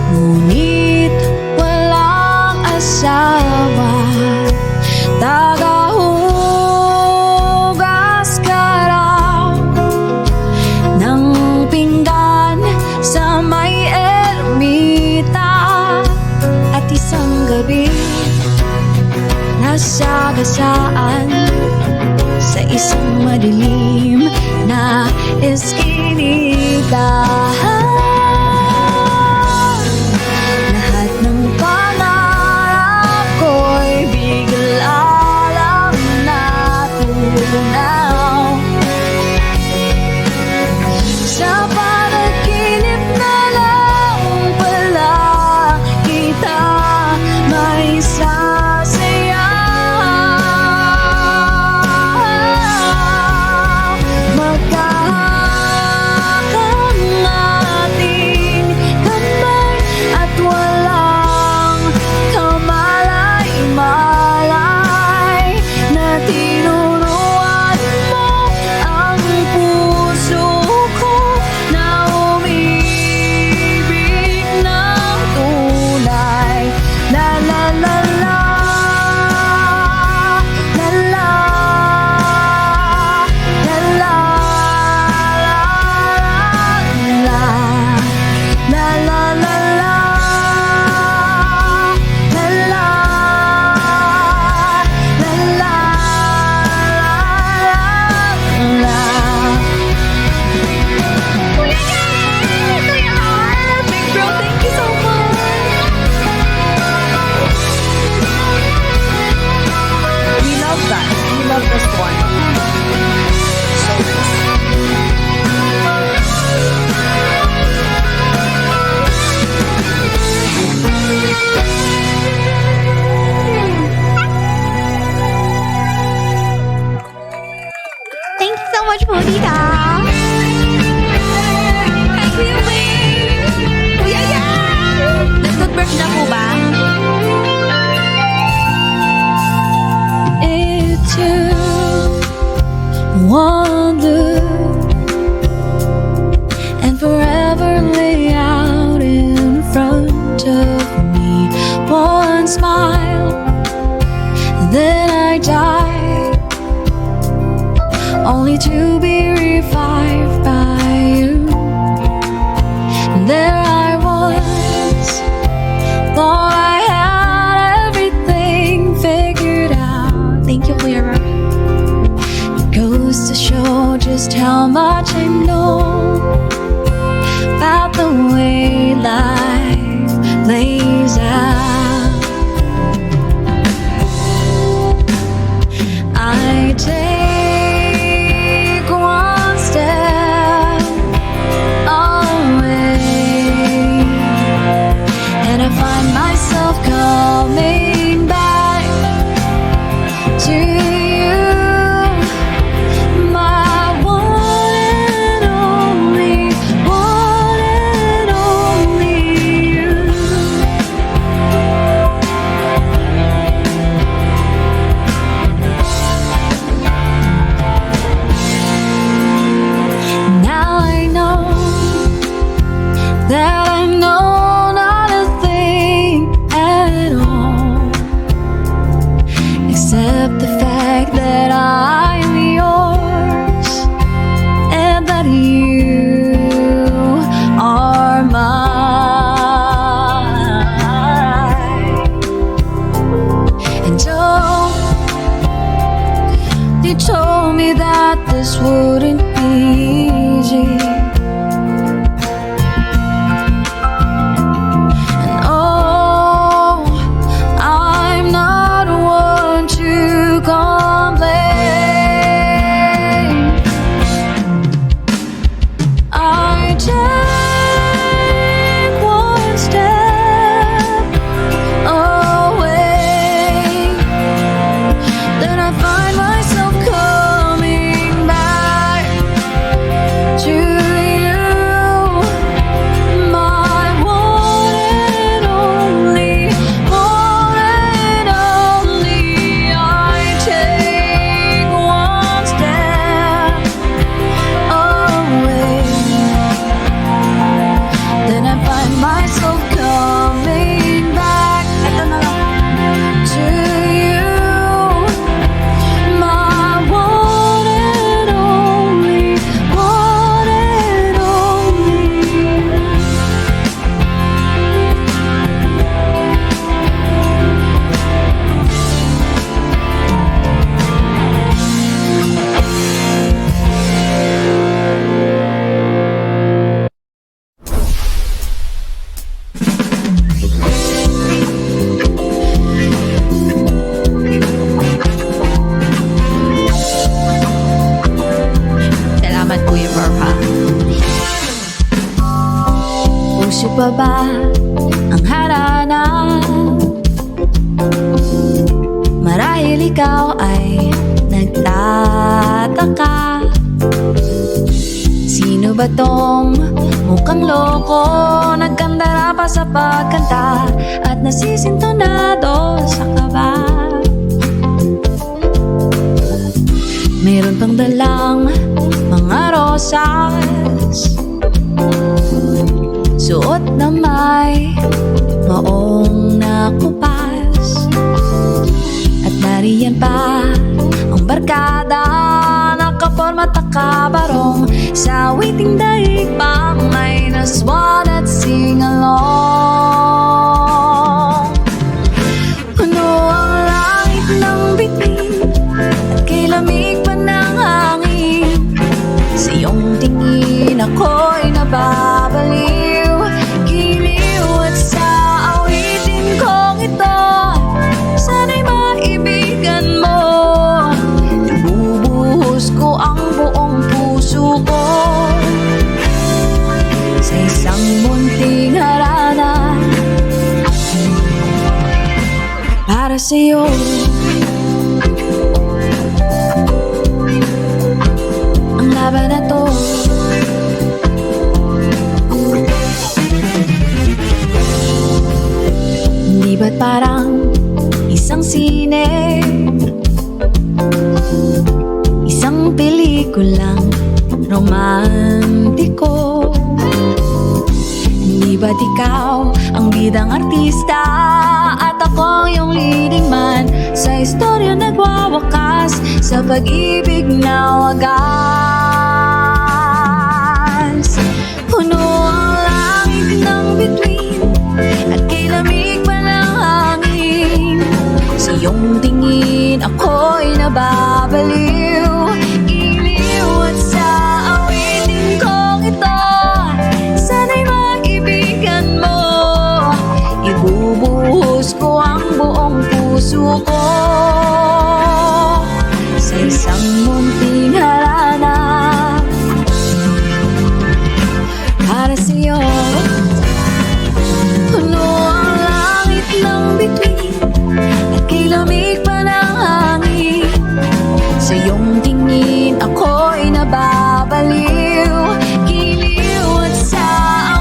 Ngunit walang asawa, tagahugas ka raw ng pinggan sa may ermita. At isang gabi nasagasaan sa isang madilim na eskinita. Lahat ng pangarap ko'y bigla lang natunaw. Sa panaginip na lang pala kita may sasaya. Magkakaroon puso pa ba ang harana? Marahil ikaw ay nagtataka, sino ba tong mukhang loko? Nagkandara pa sa pagkanta at nasisintonado sa kaba. Meron pang dalang mga rosas, suot na may maong nakupas, at nariyan pa ang barkada, nakaporma takabarong sa waiting daig pang minus one at sing along. Puno ang langit ng bituin at kay lamig pa ng hangin, sa iyong tingin ako'y nababaliw, giliw at sa awitin kong ito, sana'y maibigan mo. Ibubuhos ko ang buong puso ko sa isang munting harana para sa'yo. Ang laban na to, hindi ba't parang isang sine, isang pelikulang romantiko? Hindi ba't ikaw ang bidang artista at ako yung leading man sa istorya nagwawakas sa pag-ibig na wagas? Puno ang langit ng bituin at kay lamig pa ng hangin, sa iyong tingin ako'y nababaliw, iliw at sa awitin kong ito, sana'y mag-ibigan mo. Ibubuhos ko ang buong puso ko sa isang munting harana para sa'yo. Puno ang langit ng bituin at kay lamig pa ng hangin, sa iyong tingin ako'y nababaliw, giliw at sa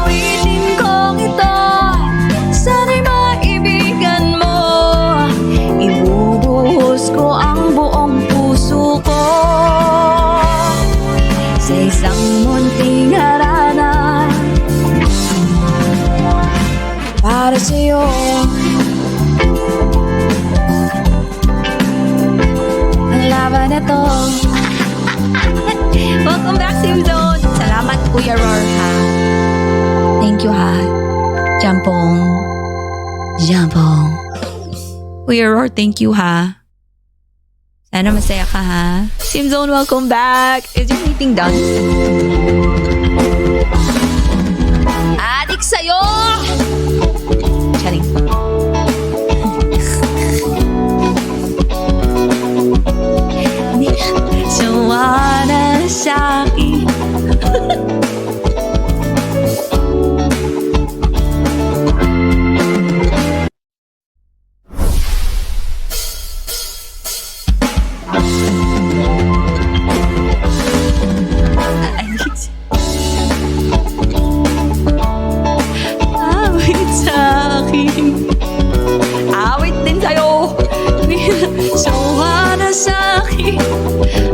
awitin kong ito, sana'y maibigan mo. Ibubuhos ko ang buong puso ko sa isang munting harana para sa'yo. Ang laban na to. Welcome back, Sim Zone. Salamat, Kuya Roar, ha. Thank you, ha. Jampong. Jampong. Kuya Roar, thank you, ha. Sana masaya ka, ha. Sim Zone, welcome back. Is your meeting done? Adik sa'yo! Charing. Sawa na sa'kin. Awit sa'kin, awit din sa'yo. Sawa na sa'kin,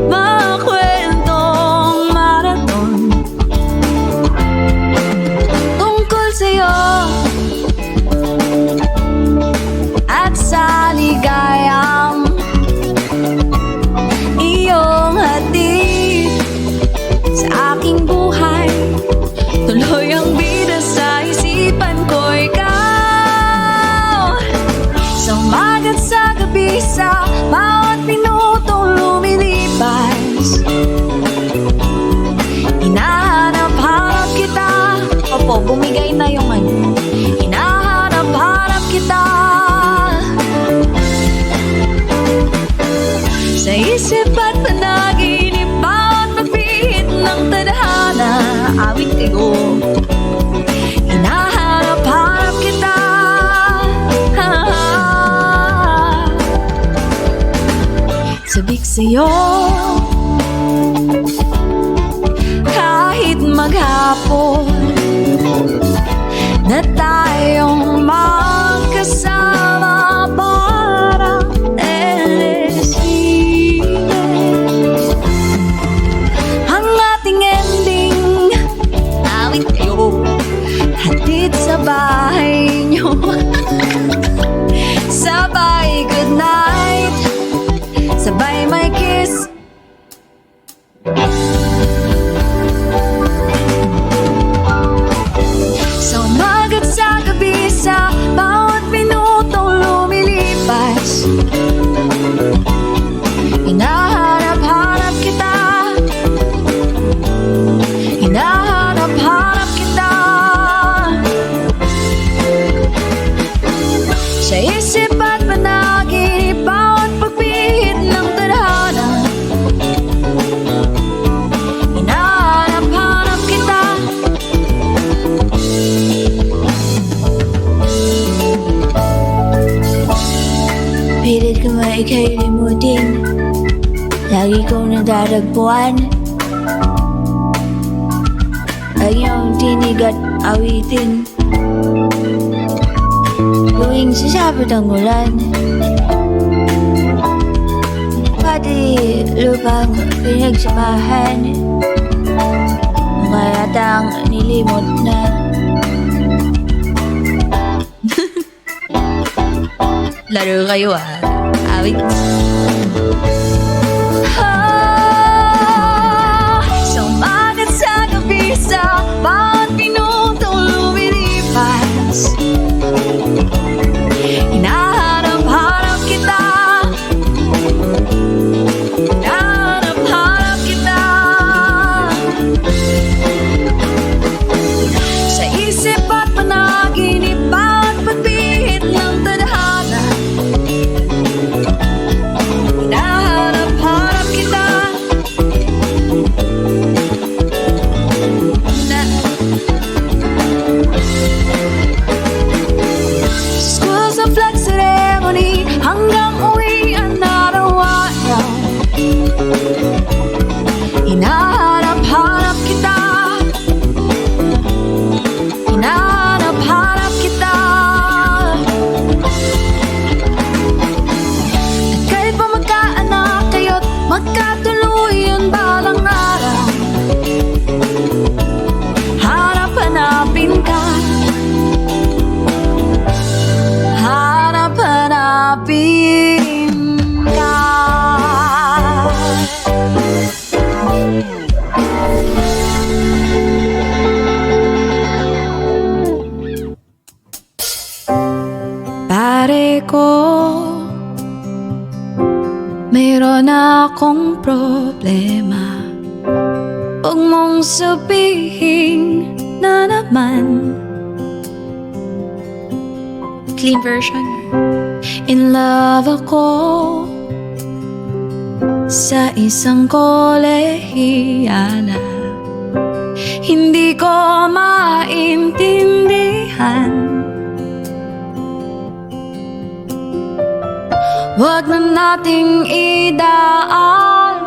mga kwentong marathon tungkol sa'yo at sa ligayang iyong hatid sa aking buhay. Tuloy ang bida sa isipan ko, ikaw, sa umaga at sa gabi, sa bawat minutong lumilipas. Hinahanap-hanap kita. Opo, bumigay na yung ano. Hinahanap-hanap kita. Sa isip at panaginip, bawat magbihit ng tadhana, awit kayo. Hinahanap Ay kay limutin, lagi kong nadaragpuan ang iyong tinig at awitin. Tuwing sasabot ang ulan, pati lupang pinagsamahan, mukha yatang nilimot na. Laro kayo awit. Sumagat sa gabi sa bawat minutong lumilipas. Hinahanap-hanap kita, hinahanap-hanap kita. Sa isip at panaginip at pagpihit ng tadhana, hinahanap-hanap kita. School sa flag ceremony hanggang uwian na araw-araw, hinahanap-hanap kita, hinahanap-hanap kita. At kahit pa magkaanak kayo't magkatuluyan balang araw, hanap-hanapin ka, hanap-hanapin ka. Pare ko, mayroon akong problema. Huwag mong sabihin na naman. Clean version. In love ako sa isang kolehiyala. Hindi ko maintindihan. Huwag na nating idaan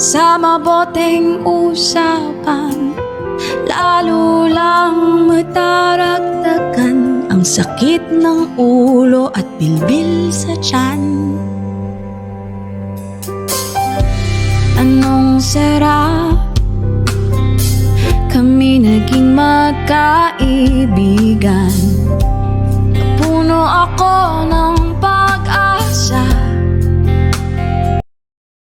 sa maboteng usapan, lalo lang mataragdagan ang sakit ng ulo at bilbil sa tiyan. Anong sarap kami naging magkaibigan.